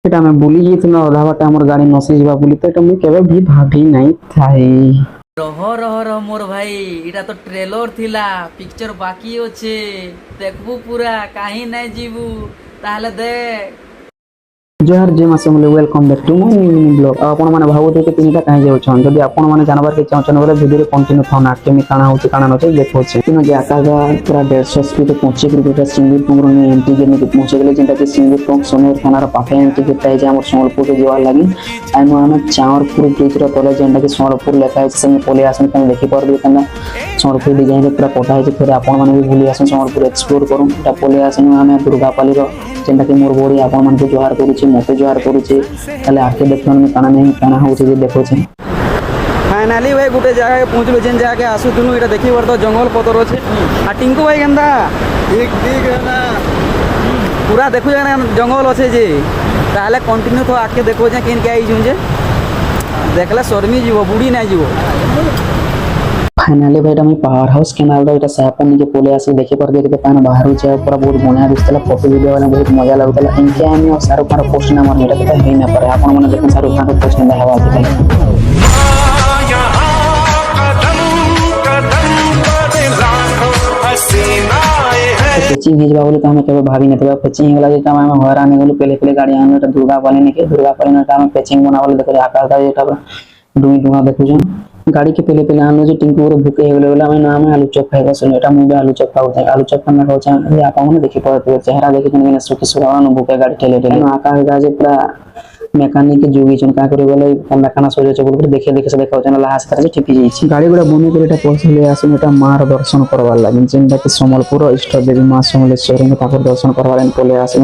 এটা আমি ভুলি যাইছিল অধা বাଟେ আমার গাড়ি নসি যাবা বলি তো এটা মুই কেবে भी ভাবি নাই থাই। रह रह रह मोर भाई इटा तो ट्रेलर थिला पिक्चर बाकी अच्छे देखबू पूरा कहीं नहीं जीवू ताहले देख। जोहार जे मासे मुले welcome back to my new blog. आपण माने भाबुते कि तिनिटा काहे जाउ छन जदी आपण माने जानवर के चाहछन बोले वीडियो कंटिन्यू थाउ ना केमी काना होची काना नचे देखो छे तिनो जे आकागा पूरा 150 स्पीड पहुंचे किलोमीटर सिंगल पंगरो ने एंटी जे ने पहुंचे गेले जेंटा कि सिंगल पंग सोनेर थानार पाखे एंटी के ताई जे हमर सोनपुर के जीवा लागी आइनो हम चावरपुर ब्रिज रो तले जेंटा कि सोनपुर लेखा है से पोले आसन तम देखि परबे कना सोनपुर डिजाइन रे पूरा कोटा है जे फिर आपण माने भी भूली आसन सोनपुर एक्सप्लोर करू एटा पोले आसन हम दुर्गापाली रो जेंटा कि मोर बोडी आपण मन के जोहार करू छी मोटे जोहार करू छी ताले आके देखन में काना नहीं काना हो छी जे देखो छी। फाइनली भाई गुटे जगह के पहुंचलो जेन जगह के आसु तुनु एटा देखि बर तो जंगल पतर अछि आ टिंकू भाई गेंदा ठीक ठीक है ना पूरा देखु जे जंगल अछि जे ताले कंटिन्यू तो आके देखो जे केन के आई जुन जे देखला शर्मी जीवो बुढ़ी नहीं जीवो। फाइनली भाई हम पावर हाउस केनाल रो एटा सापन के पोले आसी देखे पर देखे पाना बाहर छे पूरा बहुत बढ़िया दिसतला फोटो वीडियो वाला बहुत मजा लागतला इनके आमी और शाहरुख खान पोस्ट ना मार मेरा तो है ना पर आपण माने देखन शाहरुख खान पोस्ट ना हवा आजकल कोचिंग भेजबा बोले तो हमें कबे भाभी न तबे कोचिंग वाला जे टाइम में हराने गेलु पहले पहले गाड़ी आने तो दुर्गा पाली ने के दुर्गा पाली ने टाइम कोचिंग बनावल देखो आकाश दा जेटा दुई दुआ देखु जन गाड़ी के पहले पहले आनो जे टिंकू रो भूखे हेले वाला मैं नाम आलू चॉप खाइबो सुन एटा मुबे आलू चॉप खाउ छै आलू चॉप खाना खाउ छै ये आपा मन देखि पड़त चेहरा देखि जन सुखी सुरावा न भूखे गाड़ी ठेले ठेले आकाश दा जे पूरा मेकानिक जोगी जन का करे बोले मेकाना सोजे छै बोल देखे देखे से देखाउ छै लाहास करे छै ठिपी जाई छै गाड़ी गुडा बने करे एटा पहुंचले आसे एटा मार दर्शन करवा लागि जेंटा कि समलपुर इष्ट देवी मां समलेश्वरी में ताकर दर्शन करवा लागि पोले आसे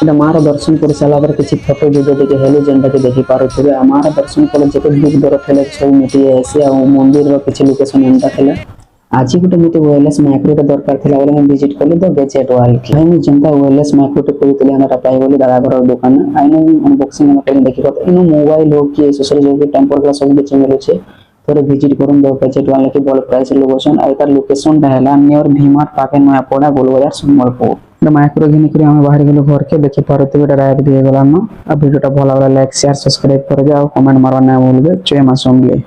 एटा मार दर्शन कर साला पर किछि फोटो वीडियो देखे हेले जेंटा कि देखि पारो छै हमारा दर्शन कर जेते दुख दर थले सब मिटी ऐसे आ मंदिर रो किछि लोकेशन एंटा थले आज गुटे मते वायरलेस माइक्रो के दरकार थला बोले हम विजिट करले तो गैजेट वाल के हम जनता वायरलेस माइक्रो के कोई तले हमरा पाई बोले दादा घर दुकान आइनो अनबॉक्सिंग में पहले देखि तो इनो मोबाइल हो के एक्सेसरीज हो के टेम्पर ग्लास सब बेचे मिले छे तोरे विजिट करूं दो गैजेट वाले के बोल प्राइस लोकेशन आइकर लोकेशन रहला नियर भीमार पाके नया पड़ा गोलबाजार संबलपुर द माइक्रो घिन के हम बाहर गेलो घर के देखि पारते बेटा राइट दिए गेला न अब वीडियोटा भला वाला लाइक शेयर सब्सक्राइब कर जाओ कमेंट मारवा ना भूलबे जय मां समले।